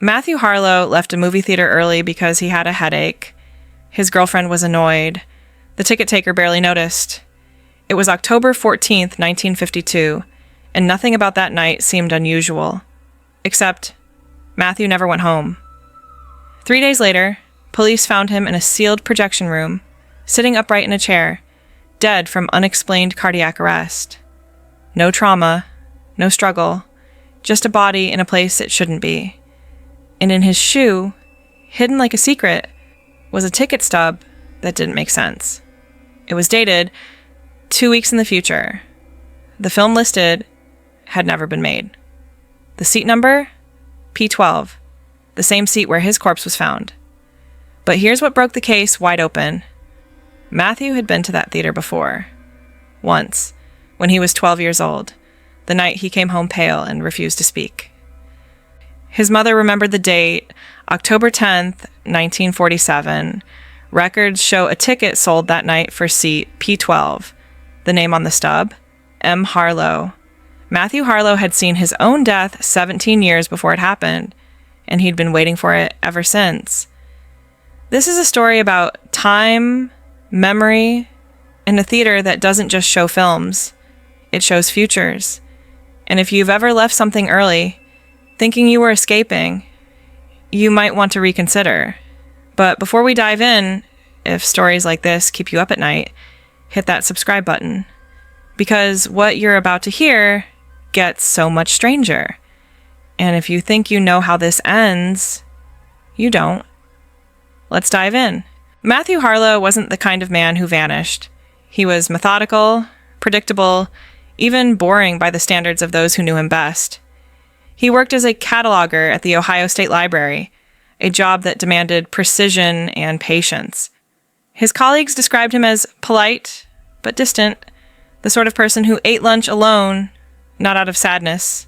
Matthew Harlow left a movie theater early because he had a headache. His girlfriend was annoyed. The ticket taker barely noticed. It was October 14th, 1952, and nothing about that night seemed unusual. Except, Matthew never went home. 3 days later, police found him in a sealed projection room, sitting upright in a chair, dead from unexplained cardiac arrest. No trauma, no struggle, just a body in a place it shouldn't be. And in his shoe, hidden like a secret, was a ticket stub that didn't make sense. It was dated 2 weeks in the future. The film listed had never been made. The seat number? P12, the same seat where his corpse was found. But here's what broke the case wide open. Matthew had been to that theater before. Once, when he was 12 years old, the night he came home pale and refused to speak. His mother remembered the date, October 10th, 1947. Records show a ticket sold that night for seat P12. The name on the stub, M. Harlow. Matthew Harlow had seen his own death 17 years before it happened, and he'd been waiting for it ever since. This is a story about time, memory, and a theater that doesn't just show films. It shows futures. And if you've ever left something early, thinking you were escaping, you might want to reconsider. But before we dive in, if stories like this keep you up at night, hit that subscribe button. Because what you're about to hear gets so much stranger. And if you think you know how this ends, you don't. Let's dive in. Matthew Harlow wasn't the kind of man who vanished. He was methodical, predictable, even boring by the standards of those who knew him best. He worked as a cataloger at the Ohio State Library, a job that demanded precision and patience. His colleagues described him as polite, but distant, the sort of person who ate lunch alone, not out of sadness,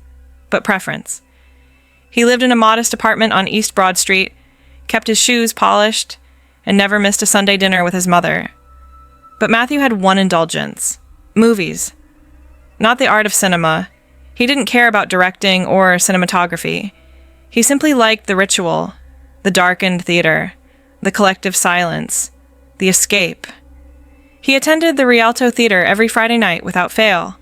but preference. He lived in a modest apartment on East Broad Street, kept his shoes polished, and never missed a Sunday dinner with his mother. But Matthew had one indulgence: movies. Not the art of cinema. He didn't care about directing or cinematography. He simply liked the ritual, the darkened theater, the collective silence, the escape. He attended the Rialto Theater every Friday night without fail,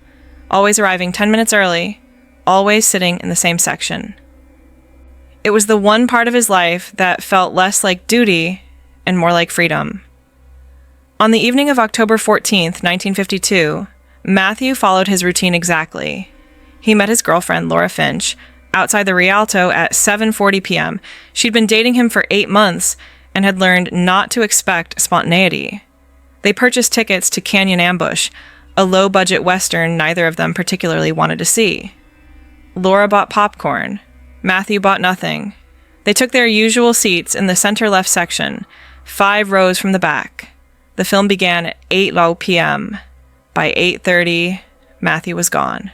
always arriving 10 minutes early, always sitting in the same section. It was the one part of his life that felt less like duty and more like freedom. On the evening of October 14th, 1952, Matthew followed his routine exactly. He met his girlfriend, Laura Finch, outside the Rialto at 7:40 p.m. She'd been dating him for 8 months and had learned not to expect spontaneity. They purchased tickets to Canyon Ambush, a low-budget western neither of them particularly wanted to see. Laura bought popcorn. Matthew bought nothing. They took their usual seats in the center-left section, 5 rows from the back. The film began at 8:00 p.m. By 8:30, Matthew was gone.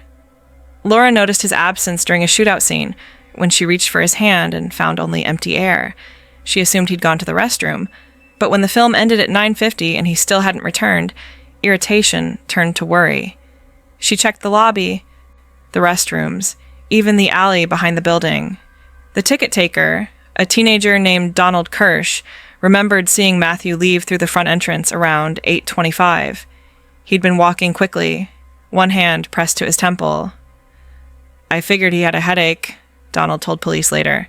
Laura noticed his absence during a shootout scene when she reached for his hand and found only empty air. She assumed he'd gone to the restroom, but when the film ended at 9:50 and he still hadn't returned, irritation turned to worry. She checked the lobby, the restrooms, even the alley behind the building. The ticket taker, a teenager named Donald Kirsch, remembered seeing Matthew leave through the front entrance around 8:25. He'd been walking quickly, one hand pressed to his temple. "I figured he had a headache," Donald told police later.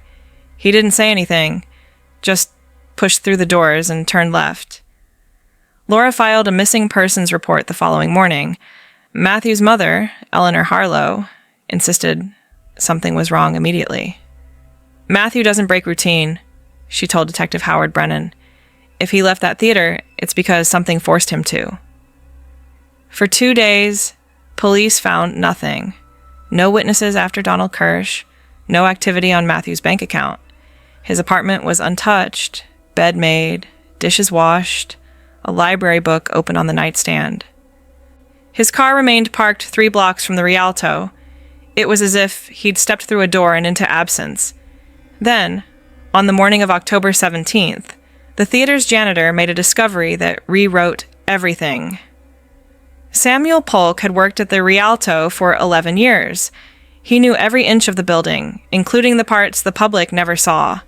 He didn't say anything, just pushed through the doors and turned left. Laura filed a missing persons report the following morning. Matthew's mother, Eleanor Harlow, insisted something was wrong immediately. "Matthew doesn't break routine," she told Detective Brennan. "If he left that theater, it's because something forced him to." For 2 days, police found nothing. No witnesses after Donald Kirsch, no activity on Matthew's bank account. His apartment was untouched, bed made, dishes washed, a library book open on the nightstand. His car remained parked 3 blocks from the Rialto. It was as if he'd stepped through a door and into absence. Then, on the morning of October 17th, the theater's janitor made a discovery that rewrote everything. Samuel Polk had worked at the Rialto for 11 years. He knew every inch of the building, including the parts the public never saw.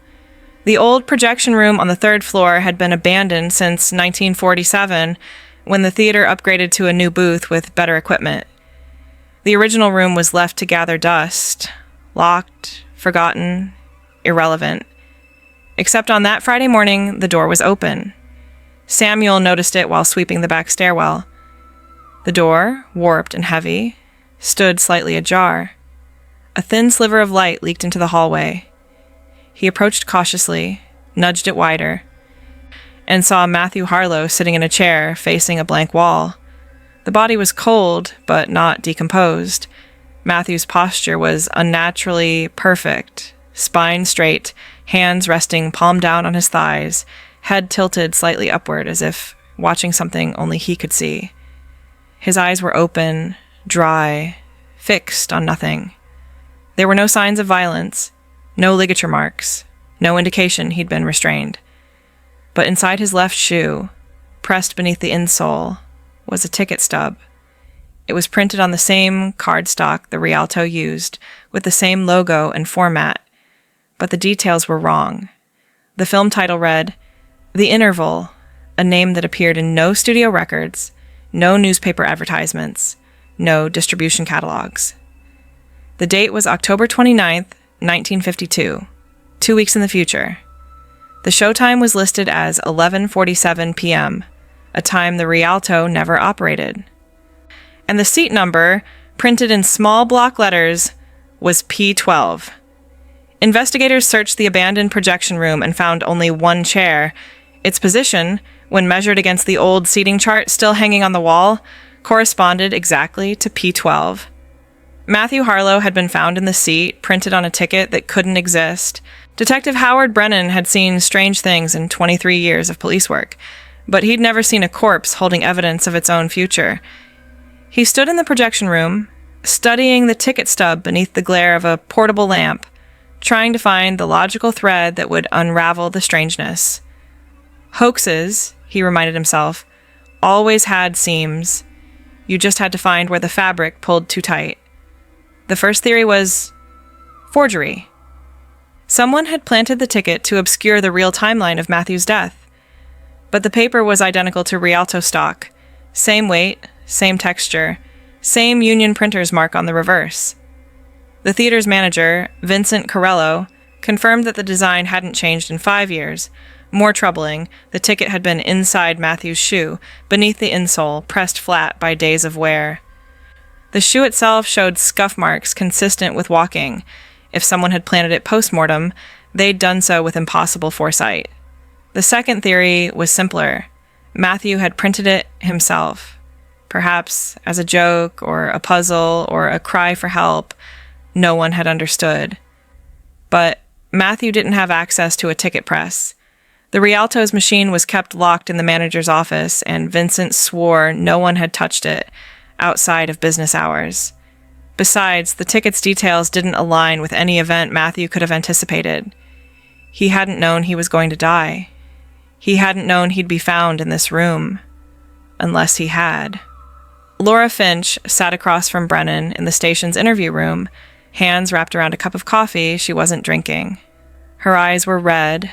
The old projection room on the third floor had been abandoned since 1947, when the theater upgraded to a new booth with better equipment. The original room was left to gather dust, locked, forgotten, irrelevant. Except on that Friday morning, the door was open. Samuel noticed it while sweeping the back stairwell. The door, warped and heavy, stood slightly ajar. A thin sliver of light leaked into the hallway. He approached cautiously, nudged it wider, and saw Matthew Harlow sitting in a chair facing a blank wall. The body was cold, but not decomposed. Matthew's posture was unnaturally perfect, spine straight, hands resting palm down on his thighs, head tilted slightly upward as if watching something only he could see. His eyes were open, dry, fixed on nothing. There were no signs of violence, no ligature marks, no indication he'd been restrained. But inside his left shoe, pressed beneath the insole, was a ticket stub. It was printed on the same cardstock the Rialto used, with the same logo and format, but the details were wrong. The film title read, The Interval, a name that appeared in no studio records, no newspaper advertisements, no distribution catalogs. The date was October 29th, 1952, 2 weeks in the future. The showtime was listed as 11:47 p.m., a time the Rialto never operated. And the seat number, printed in small block letters, was P12. Investigators searched the abandoned projection room and found only one chair. Its position, when measured against the old seating chart still hanging on the wall, corresponded exactly to P12. Matthew Harlow had been found in the seat, printed on a ticket that couldn't exist. Detective Brennan had seen strange things in 23 years of police work, but he'd never seen a corpse holding evidence of its own future. He stood in the projection room, studying the ticket stub beneath the glare of a portable lamp, trying to find the logical thread that would unravel the strangeness. Hoaxes, he reminded himself, always had seams. You just had to find where the fabric pulled too tight. The first theory was forgery. Someone had planted the ticket to obscure the real timeline of Matthew's death. But the paper was identical to Rialto stock. Same weight, same texture, same Union printer's mark on the reverse. The theater's manager, Vincent Corello, confirmed that the design hadn't changed in 5 years. More troubling, the ticket had been inside Matthew's shoe, beneath the insole, pressed flat by days of wear. The shoe itself showed scuff marks consistent with walking. If someone had planted it post-mortem, they'd done so with impossible foresight. The second theory was simpler. Matthew had printed it himself, perhaps as a joke or a puzzle or a cry for help no one had understood. But Matthew didn't have access to a ticket press. The Rialto's machine was kept locked in the manager's office, and Vincent swore no one had touched it outside of business hours. Besides, the ticket's details didn't align with any event Matthew could have anticipated. He hadn't known he was going to die. He hadn't known he'd be found in this room. Unless he had. Laura Finch sat across from Brennan in the station's interview room, hands wrapped around a cup of coffee she wasn't drinking. Her eyes were red,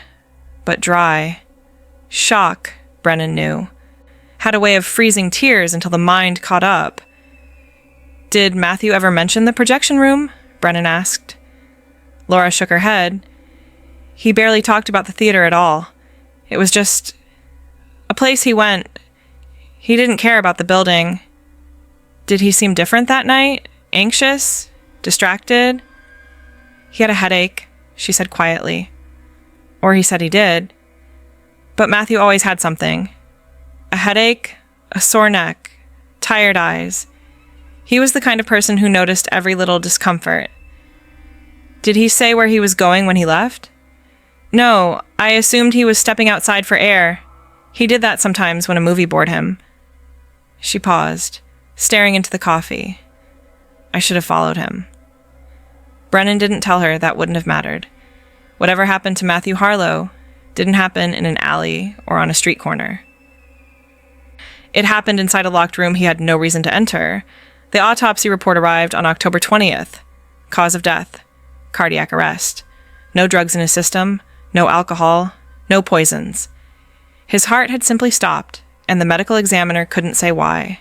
but dry. Shock, Brennan knew, had a way of freezing tears until the mind caught up. Did Matthew ever mention the projection room? Brennan asked. Laura shook her head. He barely talked about the theater at all. It was just a place he went. He didn't care about the building. Did he seem different that night? Anxious? Distracted? He had a headache, she said quietly. Or he said he did. But Matthew always had something. A headache, a sore neck, tired eyes. He was the kind of person who noticed every little discomfort. Did he say where he was going when he left? No, I assumed he was stepping outside for air. He did that sometimes when a movie bored him. She paused, staring into the coffee. I should have followed him. Brennan didn't tell her that wouldn't have mattered. Whatever happened to Matthew Harlow didn't happen in an alley or on a street corner. It happened inside a locked room he had no reason to enter. The autopsy report arrived on October 20th. Cause of death: cardiac arrest. No drugs in his system, no alcohol, no poisons. His heart had simply stopped, and the medical examiner couldn't say why.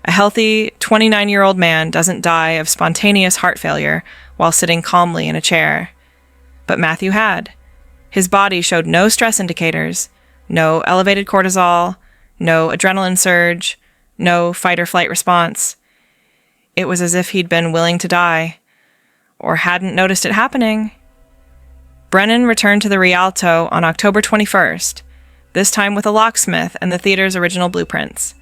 A healthy, 29-year-old man doesn't die of spontaneous heart failure while sitting calmly in a chair. But Matthew had. His body showed no stress indicators, no elevated cortisol, no adrenaline surge, no fight-or-flight response. It was as if he'd been willing to die, or hadn't noticed it happening. Brennan returned to the Rialto on October 21st, this time with a locksmith and the theater's original blueprints.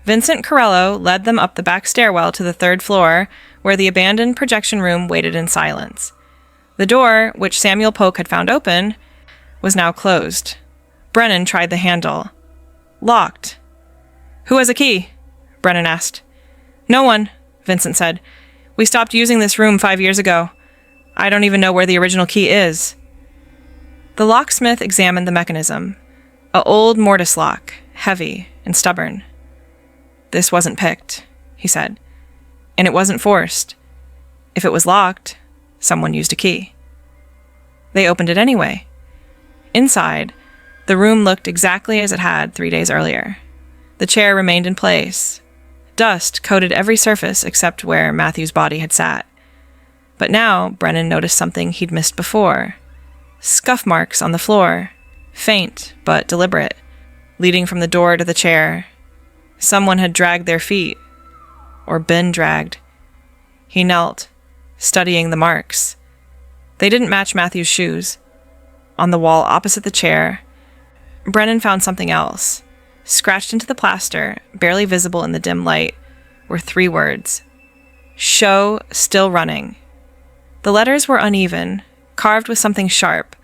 Vincent Corello led them up the back stairwell to the third floor, where the abandoned projection room waited in silence. The door, which Samuel Polk had found open, was now closed. Brennan tried the handle. Locked. "Who has a key?" Brennan asked. "No one," Vincent said. "We stopped using this room 5 years ago. I don't even know where the original key is." The locksmith examined the mechanism. An old mortise lock, heavy and stubborn. "This wasn't picked," he said. "And it wasn't forced. If it was locked, someone used a key." They opened it anyway. Inside, the room looked exactly as it had 3 days earlier. The chair remained in place. Dust coated every surface except where Matthew's body had sat. But now Brennan noticed something he'd missed before. Scuff marks on the floor, faint but deliberate, leading from the door to the chair. Someone had dragged their feet, or been dragged. He knelt, studying the marks. They didn't match Matthew's shoes. On the wall opposite the chair, Brennan found something else. Scratched into the plaster, barely visible in the dim light, were 3 words. "Show still running." The letters were uneven, carved with something sharp,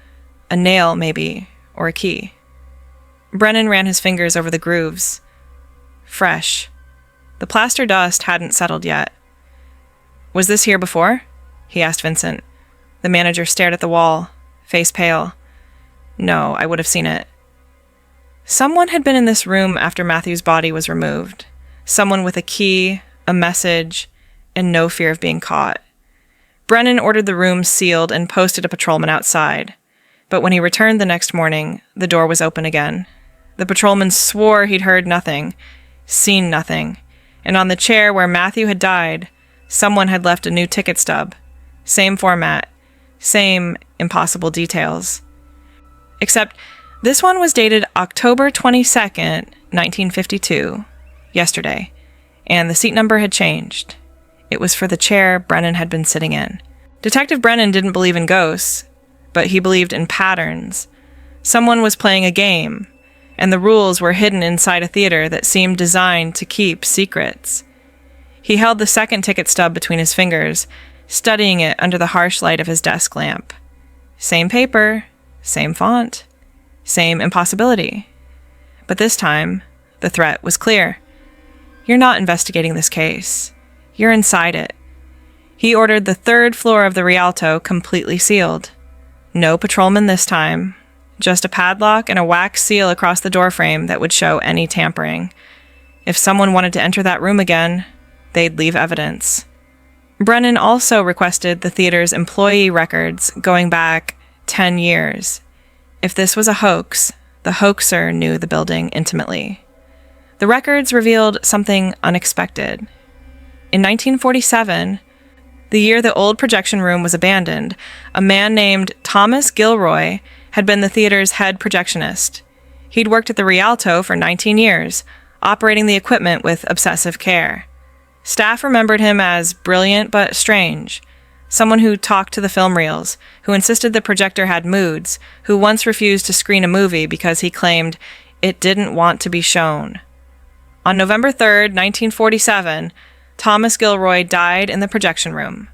a nail maybe, or a key. Brennan ran his fingers over the grooves. Fresh. The plaster dust hadn't settled yet. "Was this here before?" he asked Vincent. The manager stared at the wall, face pale. "No, I would have seen it." Someone had been in this room after Matthew's body was removed. Someone with a key, a message, and no fear of being caught. Brennan ordered the room sealed and posted a patrolman outside. But when he returned the next morning, the door was open again. The patrolman swore he'd heard nothing, seen nothing, and on the chair where Matthew had died, someone had left a new ticket stub. Same format, same impossible details. Except this one was dated October 22nd, 1952, yesterday, and the seat number had changed. It was for the chair Brennan had been sitting in. Detective Brennan didn't believe in ghosts, but he believed in patterns. Someone was playing a game, and the rules were hidden inside a theater that seemed designed to keep secrets. He held the second ticket stub between his fingers, studying it under the harsh light of his desk lamp. Same paper, same font, same impossibility. But this time, the threat was clear. "You're not investigating this case. You're inside it." He ordered the third floor of the Rialto completely sealed. No patrolman this time, just a padlock and a wax seal across the doorframe that would show any tampering. If someone wanted to enter that room again, they'd leave evidence. Brennan also requested the theater's employee records going back 10 years. If this was a hoax, the hoaxer knew the building intimately. The records revealed something unexpected. In 1947, the year the old projection room was abandoned, a man named Thomas Gilroy had been the theater's head projectionist. He'd worked at the Rialto for 19 years, operating the equipment with obsessive care. Staff remembered him as brilliant but strange, someone who talked to the film reels, who insisted the projector had moods, who once refused to screen a movie because he claimed it didn't want to be shown. On November 3rd, 1947, Thomas Gilroy died in the projection room.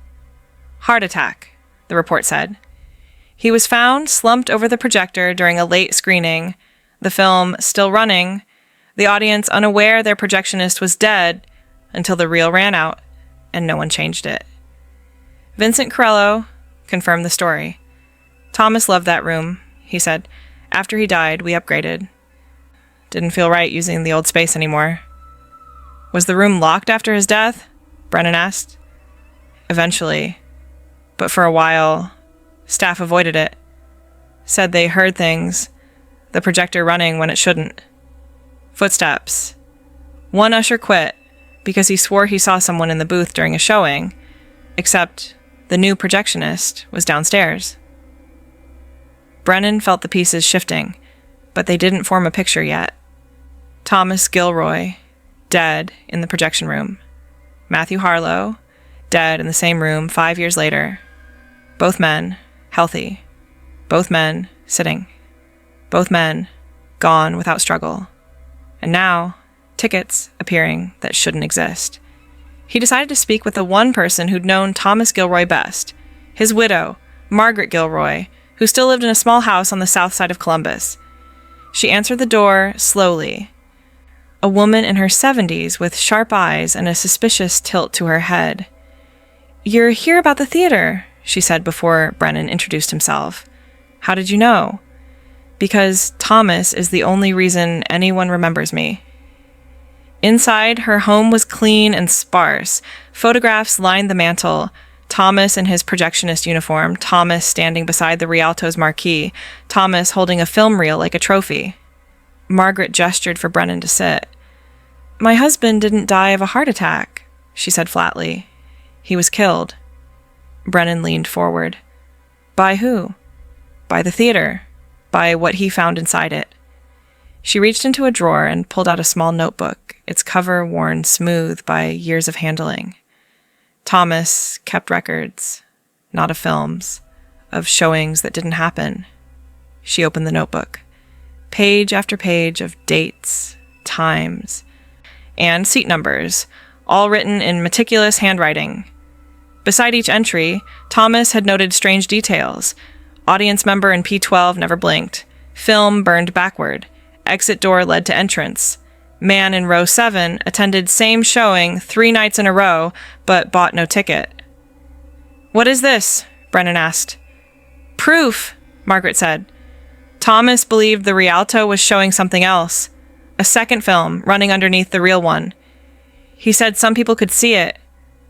Heart attack, the report said. He was found slumped over the projector during a late screening, the film still running, the audience unaware their projectionist was dead until the reel ran out and no one changed it. Vincent Corello confirmed the story. "Thomas loved that room," he said. "After he died, we upgraded. Didn't feel right using the old space anymore." "Was the room locked after his death?" Brennan asked. "Eventually. but for a while, staff avoided it. Said they heard things, the projector running when it shouldn't. Footsteps. One usher quit because he swore he saw someone in the booth during a showing, except the new projectionist was downstairs. Brennan felt the pieces shifting, but they didn't form a picture yet. Thomas Gilroy, dead in the projection room. Matthew Harlow, dead in the same room 5 years later. Both men, healthy. Both men, sitting. Both men, gone without struggle. And now, tickets appearing that shouldn't exist. He decided to speak with the one person who'd known Thomas Gilroy best, his widow, Margaret Gilroy, who still lived in a small house on the south side of Columbus. She answered the door slowly. A woman in her 70s with sharp eyes and a suspicious tilt to her head. "You're here about the theater," she said before Brennan introduced himself. "How did you know?" "Because Thomas is the only reason anyone remembers me." Inside, her home was clean and sparse. Photographs lined the mantel. Thomas in his projectionist uniform, Thomas standing beside the Rialto's marquee, Thomas holding a film reel like a trophy. Margaret gestured for Brennan to sit. "My husband didn't die of a heart attack," she said flatly. "He was killed." Brennan leaned forward. "By who?" "By the theater. By what he found inside it." She reached into a drawer and pulled out a small notebook, its cover worn smooth by years of handling. Thomas kept records, not of films, of showings that didn't happen. She opened the notebook. Page after page of dates, times, and seat numbers, all written in meticulous handwriting. Beside each entry, Thomas had noted strange details. Audience member in P12 never blinked. Film burned backward. Exit door led to entrance. Man in row 7 attended same showing 3 nights in a row, but bought no ticket. "What is this?" Brennan asked. "Proof," Margaret said. Thomas believed the Rialto was showing something else. A second film running underneath the real one. He said some people could see it,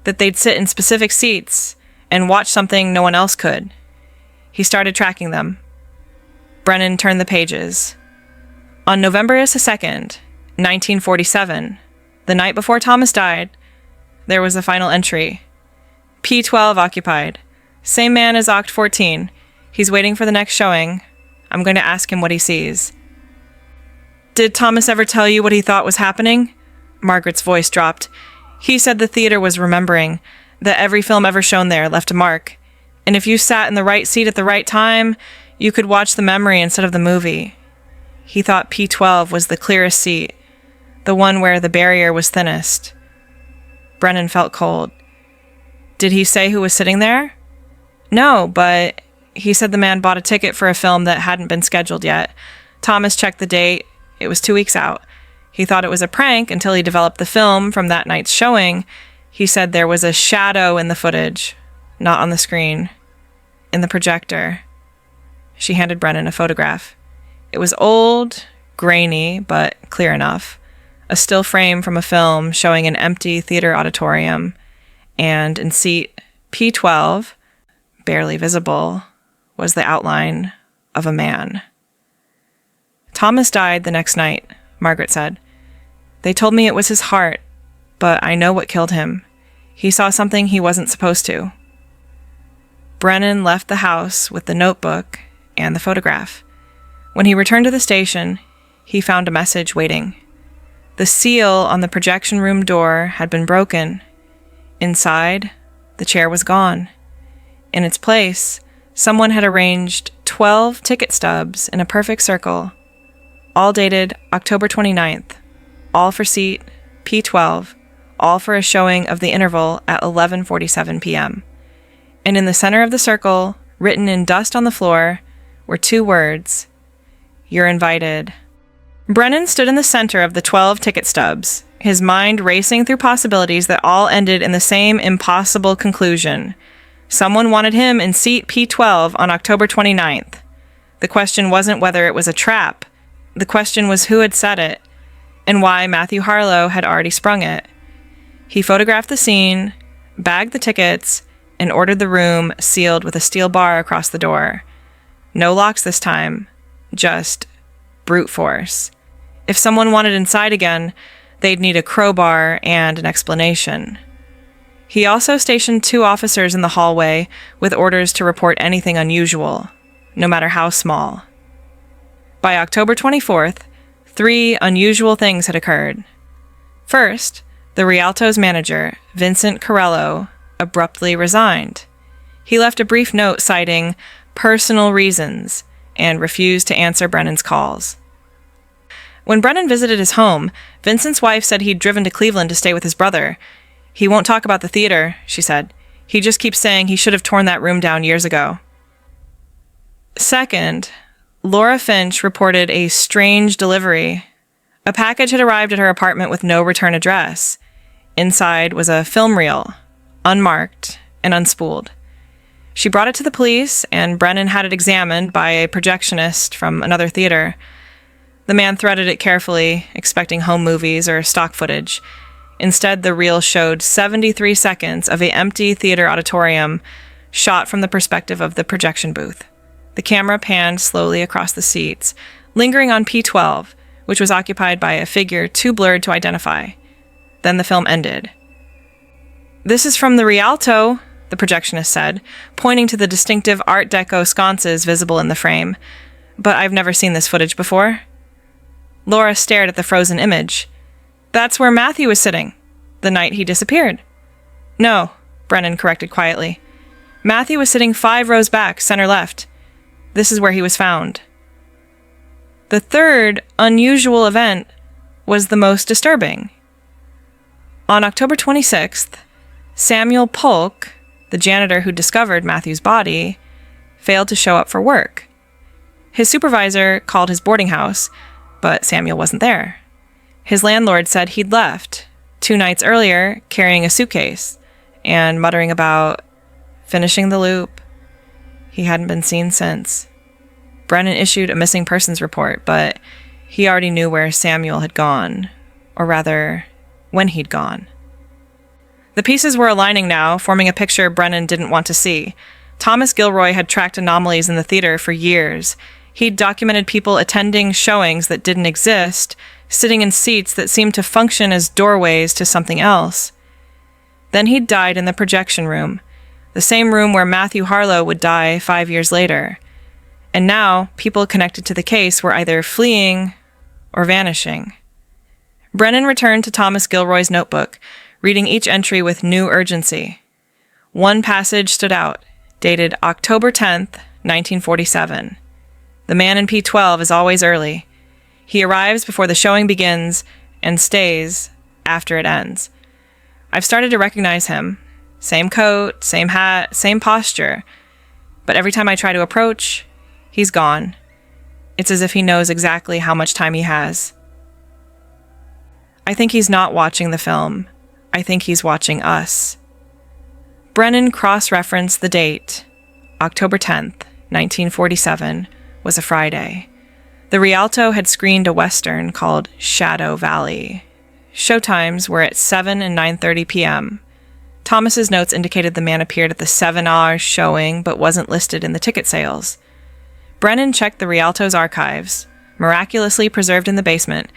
that they'd sit in specific seats and watch something no one else could. He started tracking them. Brennan turned the pages. On November 2nd, 1947, the night before Thomas died, there was the final entry. P12 occupied. Same man as Oct 14. He's waiting for the next showing. I'm going to ask him what he sees. "Did Thomas ever tell you what he thought was happening?" Margaret's voice dropped. "He said the theater was remembering, that every film ever shown there left a mark. And if you sat in the right seat at the right time, you could watch the memory instead of the movie. He thought P12 was the clearest seat, the one where the barrier was thinnest." Brennan felt cold. "Did he say who was sitting there?" "No, but he said the man bought a ticket for a film that hadn't been scheduled yet. Thomas checked the date. It was 2 weeks out. He thought it was a prank until he developed the film from that night's showing. He said there was a shadow in the footage, not on the screen, in the projector." She handed Brennan a photograph. It was old, grainy, but clear enough. A still frame from a film showing an empty theater auditorium, and in seat P12, barely visible, was the outline of a man. "Thomas died the next night," Margaret said. "They told me it was his heart, but I know what killed him. He saw something he wasn't supposed to." Brennan left the house with the notebook and the photograph. When he returned to the station, he found a message waiting. The seal on the projection room door had been broken. Inside, the chair was gone. In its place, someone had arranged 12 ticket stubs in a perfect circle, all dated October 29th, all for seat P12, all for a showing of the interval at 11:47 p.m. And in the center of the circle, written in dust on the floor, were 2 words: "You're invited." Brennan stood in the center of the 12 ticket stubs, his mind racing through possibilities that all ended in the same impossible conclusion. Someone wanted him in seat P12 on October 29th. The question wasn't whether it was a trap. The question was who had set it, and why Matthew Harlow had already sprung it. He photographed the scene, bagged the tickets, and ordered the room sealed with a steel bar across the door. No locks this time, just brute force. If someone wanted inside again, they'd need a crowbar and an explanation. He also stationed 2 officers in the hallway with orders to report anything unusual, no matter how small. By October 24th, 3 unusual things had occurred. First, the Rialto's manager, Vincent Carello, abruptly resigned. He left a brief note citing personal reasons and refused to answer Brennan's calls. When Brennan visited his home, Vincent's wife said he'd driven to Cleveland to stay with his brother. "He won't talk about the theater," she said. "He just keeps saying he should have torn that room down years ago." Second, Laura Finch reported a strange delivery. A package had arrived at her apartment with no return address. Inside was a film reel, unmarked and unspooled. She brought it to the police, and Brennan had it examined by a projectionist from another theater. The man threaded it carefully, expecting home movies or stock footage. Instead, the reel showed 73 seconds of an empty theater auditorium, shot from the perspective of the projection booth. The camera panned slowly across the seats, lingering on P12, which was occupied by a figure too blurred to identify. Then the film ended. "This is from the Rialto," the projectionist said, pointing to the distinctive Art Deco sconces visible in the frame. "But I've never seen this footage before." Laura stared at the frozen image. "That's where Matthew was sitting, the night he disappeared." "No," Brennan corrected quietly. "Matthew was sitting 5 rows back, center left. This is where he was found." The third unusual event was the most disturbing. On October 26th, Samuel Polk, the janitor who discovered Matthew's body, failed to show up for work. His supervisor called his boarding house, but Samuel wasn't there. His landlord said he'd left 2 nights earlier carrying a suitcase and muttering about finishing the loop. He hadn't been seen since. Brennan issued a missing persons report, but he already knew where Samuel had gone, or rather, when he'd gone. The pieces were aligning now, forming a picture Brennan didn't want to see. Thomas Gilroy had tracked anomalies in the theater for years. He'd documented people attending showings that didn't exist, sitting in seats that seemed to function as doorways to something else. Then he'd died in the projection room, the same room where Matthew Harlow would die 5 years later. And now, people connected to the case were either fleeing or vanishing. Brennan returned to Thomas Gilroy's notebook, reading each entry with new urgency. One passage stood out, dated October 10th, 1947. "The man in P12 is always early. He arrives before the showing begins and stays after it ends. I've started to recognize him. Same coat, same hat, same posture. But every time I try to approach, he's gone. It's as if he knows exactly how much time he has. I think he's not watching the film. I think he's watching us." Brennan cross-referenced the date. October 10th, 1947, was a Friday. The Rialto had screened a Western called Shadow Valley. Showtimes were at 7 and 9:30 p.m. Thomas's notes indicated the man appeared at the 7-hour showing but wasn't listed in the ticket sales. Brennan checked the Rialto's archives, miraculously preserved in the basement,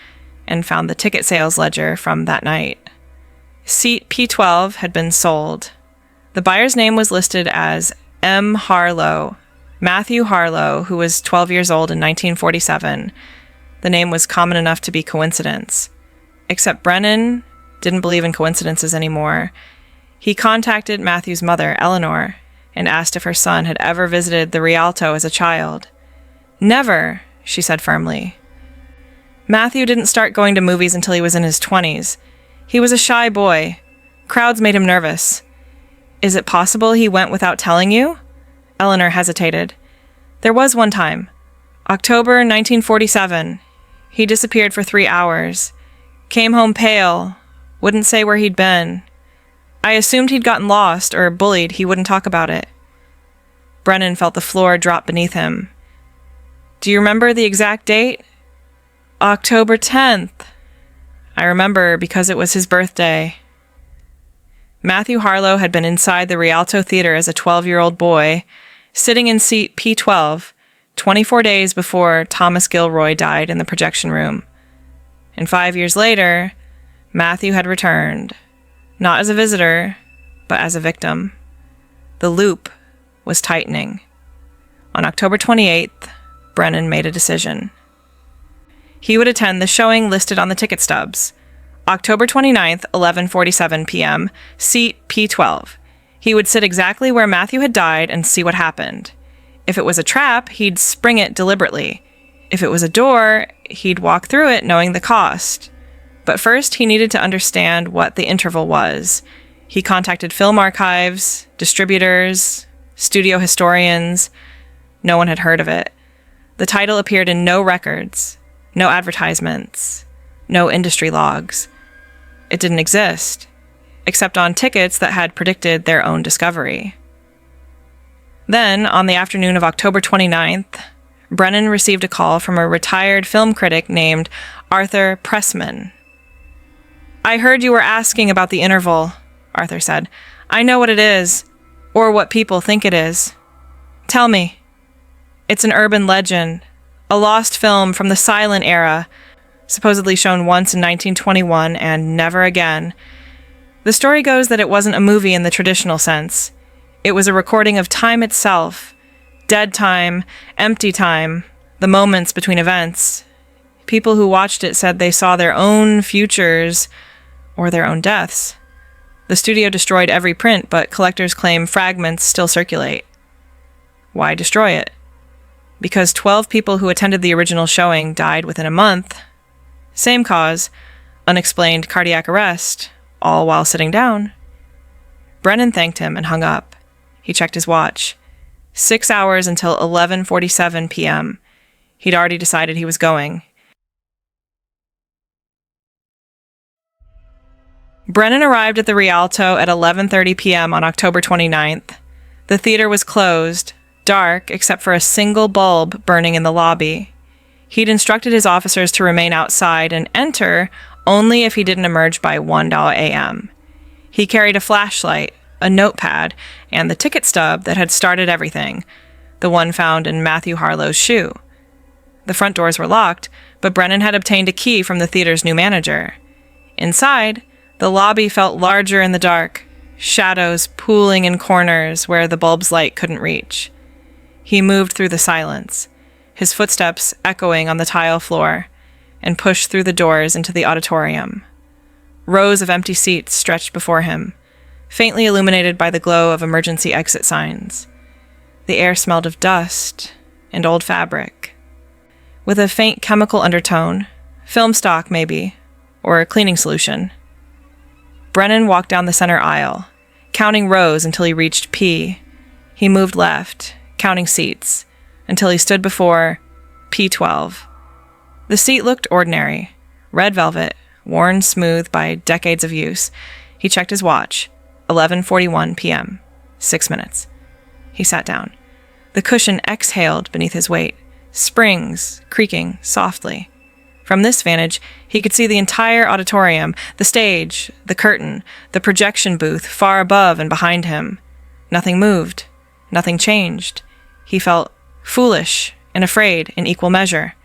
and found the ticket sales ledger from that night. Seat P12 had been sold. The buyer's name was listed as M. Harlow, Matthew Harlow, who was 12 years old in 1947. The name was common enough to be coincidence. Except Brennan didn't believe in coincidences anymore. He contacted Matthew's mother, Eleanor, and asked if her son had ever visited the Rialto as a child. "Never," she said firmly. Matthew didn't start going to movies until he was in his 20s. He was a shy boy. Crowds made him nervous. "Is it possible he went without telling you?" Eleanor hesitated. "There was one time. October 1947. He disappeared for 3 hours. Came home pale. Wouldn't say where he'd been. I assumed he'd gotten lost or bullied. He wouldn't talk about it." Brennan felt the floor drop beneath him. "Do you remember the exact date?" "October 10th. I remember because it was his birthday." Matthew Harlow had been inside the Rialto Theater as a 12-year-old boy, sitting in seat P12, 24 days before Thomas Gilroy died in the projection room. And 5 years later, Matthew had returned, not as a visitor, but as a victim. The loop was tightening. On October 28th, Brennan made a decision. He would attend the showing listed on the ticket stubs. October 29th, 11:47 p.m., seat P12. He would sit exactly where Matthew had died and see what happened. If it was a trap, he'd spring it deliberately. If it was a door, he'd walk through it knowing the cost. But first, he needed to understand what the interval was. He contacted film archives, distributors, studio historians. No one had heard of it. The title appeared in no records, no advertisements, no industry logs. It didn't exist, except on tickets that had predicted their own discovery. Then, on the afternoon of October 29th, Brennan received a call from a retired film critic named Arthur Pressman. "I heard you were asking about the interval," Arthur said. "I know what it is, or what people think it is. Tell me." "It's an urban legend, a lost film from the silent era, supposedly shown once in 1921 and never again. The story goes that it wasn't a movie in the traditional sense. It was a recording of time itself, dead time, empty time, the moments between events. People who watched it said they saw their own futures or their own deaths. The studio destroyed every print, but collectors claim fragments still circulate. Why destroy it? Because 12 people who attended the original showing died within a month. Same cause, unexplained cardiac arrest, all while sitting down." Brennan thanked him and hung up. He checked his watch. 6 hours until 11:47 p.m. He'd already decided he was going. Brennan arrived at the Rialto at 11:30 p.m. on October 29th. The theater was closed, dark except for a single bulb burning in the lobby. He'd instructed his officers to remain outside and enter only if he didn't emerge by 1 a.m. He carried a flashlight, a notepad, and the ticket stub that had started everything, the one found in Matthew Harlow's shoe. The front doors were locked, but Brennan had obtained a key from the theater's new manager. Inside, the lobby felt larger in the dark, shadows pooling in corners where the bulb's light couldn't reach. He moved through the silence, his footsteps echoing on the tile floor, and pushed through the doors into the auditorium. Rows of empty seats stretched before him, faintly illuminated by the glow of emergency exit signs. The air smelled of dust and old fabric, with a faint chemical undertone, film stock maybe, or a cleaning solution. Brennan walked down the center aisle, counting rows until he reached P. He moved left, counting seats, until he stood before P12. The seat looked ordinary, red velvet, worn smooth by decades of use. He checked his watch, 11:41 p.m., 6 minutes. He sat down. The cushion exhaled beneath his weight, springs creaking softly. From this vantage, he could see the entire auditorium, the stage, the curtain, the projection booth far above and behind him. Nothing moved. Nothing changed. He felt foolish and afraid in equal measure.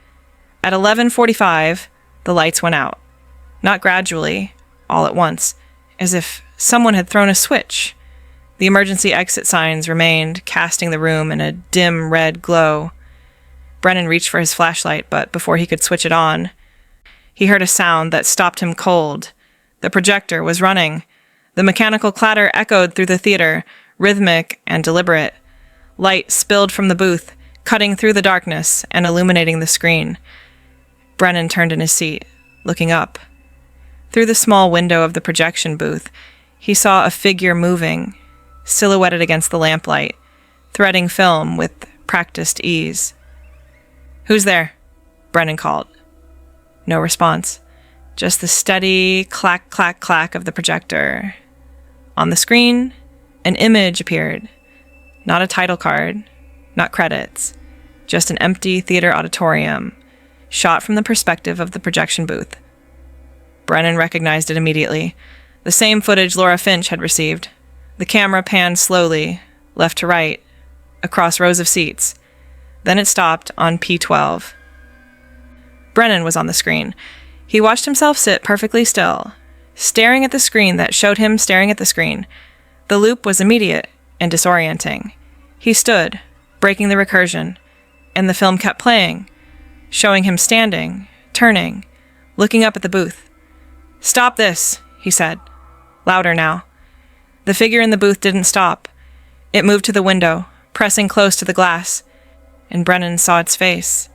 At 11:45, the lights went out. Not gradually, all at once, as if someone had thrown a switch. The emergency exit signs remained, casting the room in a dim red glow. Brennan reached for his flashlight, but before he could switch it on, he heard a sound that stopped him cold. The projector was running. The mechanical clatter echoed through the theater, rhythmic and deliberate. Light spilled from the booth, cutting through the darkness and illuminating the screen. Brennan turned in his seat, looking up. Through the small window of the projection booth, he saw a figure moving, silhouetted against the lamplight, threading film with practiced ease. "Who's there?" Brennan called. No response, just the steady clack, clack, clack of the projector. On the screen, an image appeared. Not a title card, not credits, just an empty theater auditorium, shot from the perspective of the projection booth. Brennan recognized it immediately. the same footage Laura Finch had received. The camera panned slowly, left to right, across rows of seats. Then it stopped on P12. Brennan was on the screen. He watched himself sit perfectly still, staring at the screen that showed him staring at the screen. The loop was immediate and disorienting. He stood, breaking the recursion, and the film kept playing, showing him standing, turning, looking up at the booth. "Stop this," he said, louder now. The figure in the booth didn't stop. It moved to the window, pressing close to the glass, and Brennan saw its face.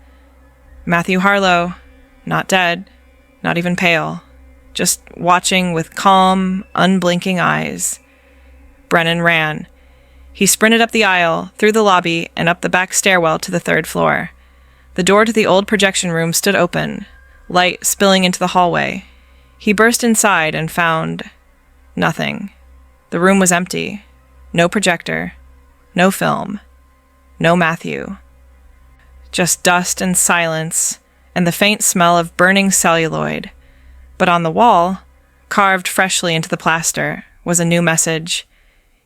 Matthew Harlow, not dead, not even pale, just watching with calm, unblinking eyes. Brennan ran. He sprinted up the aisle, through the lobby, and up the back stairwell to the 3rd floor. The door to the old projection room stood open, light spilling into the hallway. He burst inside and found nothing. The room was empty. No projector, no film, no Matthew. Just dust and silence, and the faint smell of burning celluloid. But on the wall, carved freshly into the plaster, was a new message.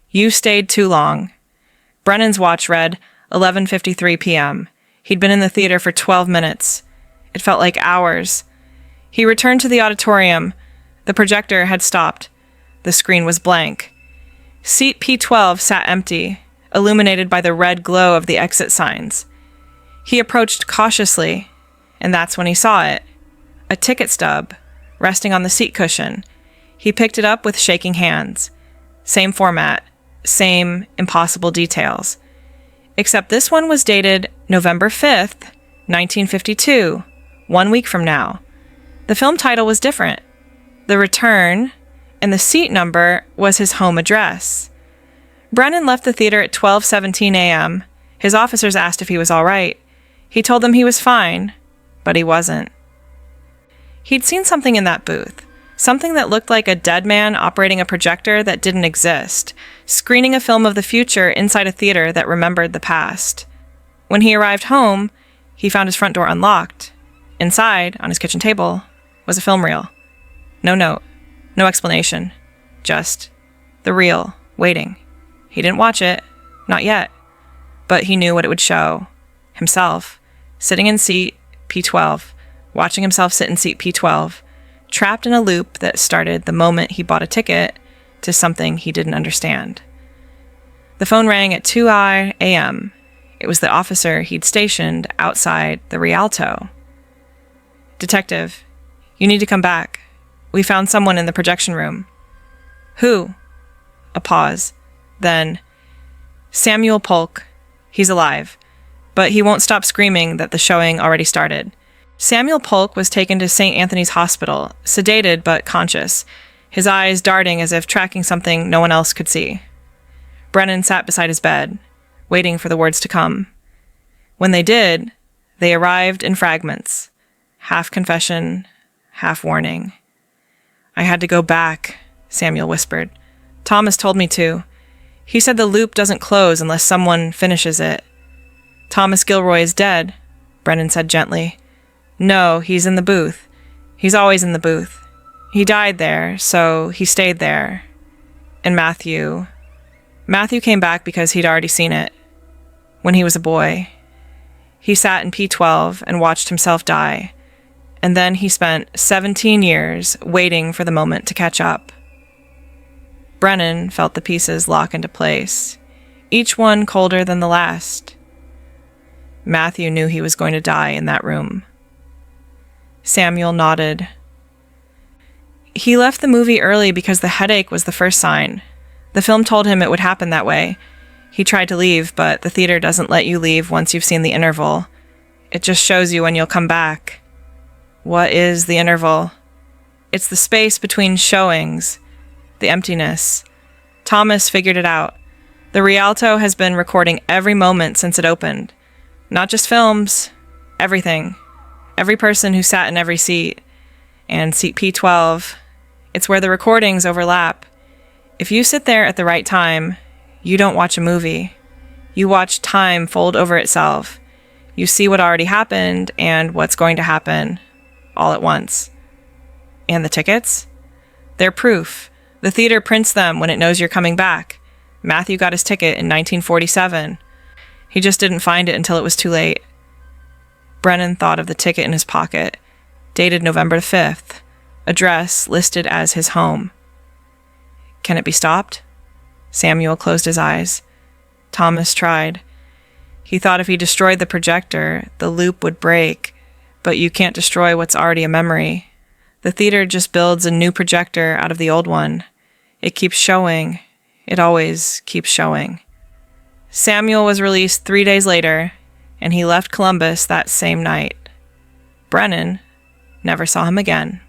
"You stayed too long." Brennan's watch read 11:53 p.m. He'd been in the theater for 12 minutes. It felt like hours. He returned to the auditorium. The projector had stopped. The screen was blank. Seat P12 sat empty, illuminated by the red glow of the exit signs. He approached cautiously, and that's when he saw it. A ticket stub, resting on the seat cushion. He picked it up with shaking hands. Same format, same impossible details. Except this one was dated November 5th, 1952, 1 week from now. The film title was different. The Return, and the seat number was his home address. Brennan left the theater at 12:17 a.m. His officers asked if he was all right. He told them he was fine, but he wasn't. He'd seen something in that booth, something that looked like a dead man operating a projector that didn't exist, screening a film of the future inside a theater that remembered the past. When he arrived home, he found his front door unlocked. Inside, on his kitchen table, was a film reel. No note, no explanation, just the reel, waiting. He didn't watch it, not yet, but he knew what it would show. Himself, sitting in seat P12, watching himself sit in seat P12, trapped in a loop that started the moment he bought a ticket to something he didn't understand. The phone rang at 2 a.m. It was the officer he'd stationed outside the Rialto. "Detective, you need to come back. We found someone in the projection room." "Who?" A pause. Then, "Samuel Polk. He's alive, but he won't stop screaming that the showing already started." Samuel Polk was taken to St. Anthony's Hospital, sedated but conscious, his eyes darting as if tracking something no one else could see. Brennan sat beside his bed, waiting for the words to come. When they did, they arrived in fragments, half confession, half warning. "I had to go back," Samuel whispered. "Thomas told me to. He said the loop doesn't close unless someone finishes it." "Thomas Gilroy is dead," Brennan said gently. "No, he's in the booth. He's always in the booth. He died there, so he stayed there." "And Matthew came back because he'd already seen it. When he was a boy. He sat in P12 and watched himself die. And then he spent 17 years waiting for the moment to catch up." Brennan felt the pieces lock into place, each one colder than the last. Matthew knew he was going to die in that room. Samuel nodded. He left the movie early because the headache was the first sign. The film told him it would happen that way. He tried to leave, but the theater doesn't let you leave once you've seen the interval. It just shows you when you'll come back. What is the interval? It's the space between showings, the emptiness. Thomas figured it out. The Rialto has been recording every moment since it opened. Not just films, everything. Every person who sat in every seat. And seat P12, it's where the recordings overlap. If you sit there at the right time, you don't watch a movie. You watch time fold over itself. You see what already happened and what's going to happen all at once. And the tickets? They're proof. The theater prints them when it knows you're coming back. Matthew got his ticket in 1947. He just didn't find it until it was too late. Brennan thought of the ticket in his pocket, dated November 5th, address listed as his home. Can it be stopped? Samuel closed his eyes. Thomas tried. He thought if he destroyed the projector, the loop would break, but you can't destroy what's already a memory. The theater just builds a new projector out of the old one. It keeps showing. It always keeps showing. Samuel was released 3 days later, and he left Columbus that same night. Brennan never saw him again.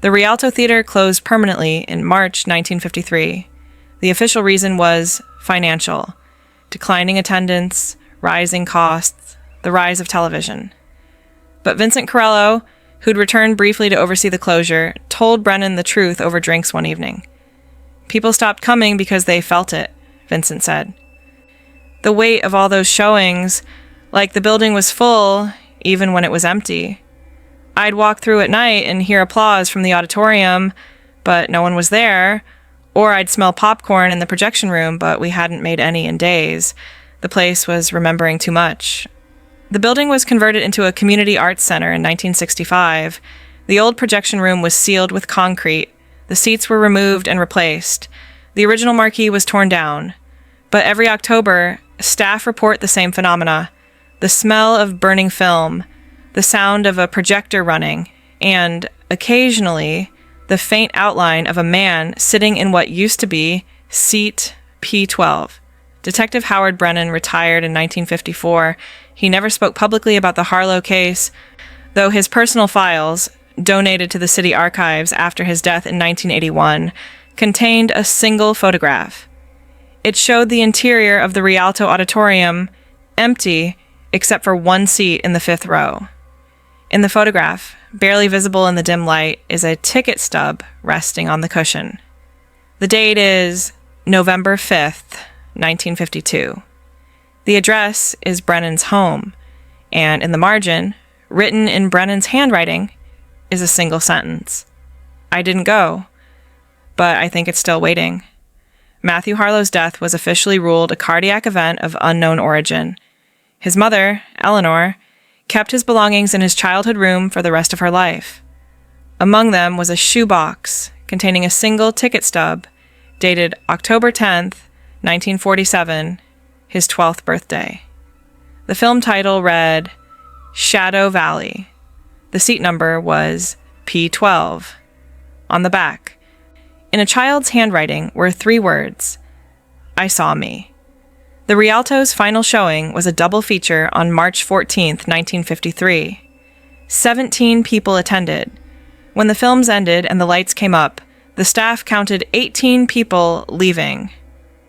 The Rialto Theater closed permanently in March 1953. The official reason was financial: declining attendance, rising costs, the rise of television. But Vincent Corello, who'd returned briefly to oversee the closure, told Brennan the truth over drinks one evening. People stopped coming because they felt it, Vincent said. The weight of all those showings, like the building was full even when it was empty. I'd walk through at night and hear applause from the auditorium, but no one was there, or I'd smell popcorn in the projection room, but we hadn't made any in days. The place was remembering too much. The building was converted into a community arts center in 1965. The old projection room was sealed with concrete. The seats were removed and replaced. The original marquee was torn down. But every October, staff report the same phenomena: the smell of burning film, the sound of a projector running, and, occasionally, the faint outline of a man sitting in what used to be seat P12. Detective Howard Brennan retired in 1954. He never spoke publicly about the Harlow case, though his personal files, donated to the city archives after his death in 1981, contained a single photograph. It showed the interior of the Rialto Auditorium empty except for one seat in the fifth row. In the photograph, barely visible in the dim light, is a ticket stub resting on the cushion. The date is November 5th, 1952. The address is Brennan's home, and in the margin, written in Brennan's handwriting, is a single sentence. I didn't go, but I think it's still waiting. Matthew Harlow's death was officially ruled a cardiac event of unknown origin. His mother, Eleanor, kept his belongings in his childhood room for the rest of her life. Among them was a shoebox containing a single ticket stub dated October 10th, 1947, his 12th birthday. The film title read Shadow Valley. The seat number was P12. On the back, in a child's handwriting, were 3 words: I saw me. The Rialto's final showing was a double feature on March 14th, 1953. 17 people attended. When the films ended and the lights came up, the staff counted 18 people leaving.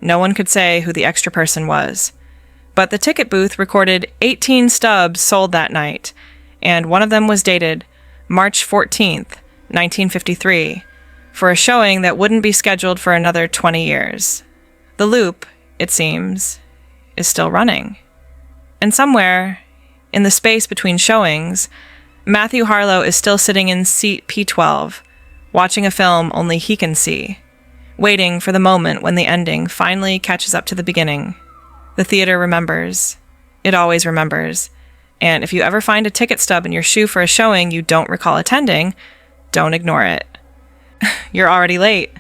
No one could say who the extra person was. But the ticket booth recorded 18 stubs sold that night, and one of them was dated March 14th, 1953, for a showing that wouldn't be scheduled for another 20 years. The loop, it seems, is still running. And somewhere, in the space between showings, Matthew Harlow is still sitting in seat P12, watching a film only he can see, waiting for the moment when the ending finally catches up to the beginning. The theater remembers. It always remembers. And if you ever find a ticket stub in your shoe for a showing you don't recall attending, don't ignore it. You're already late.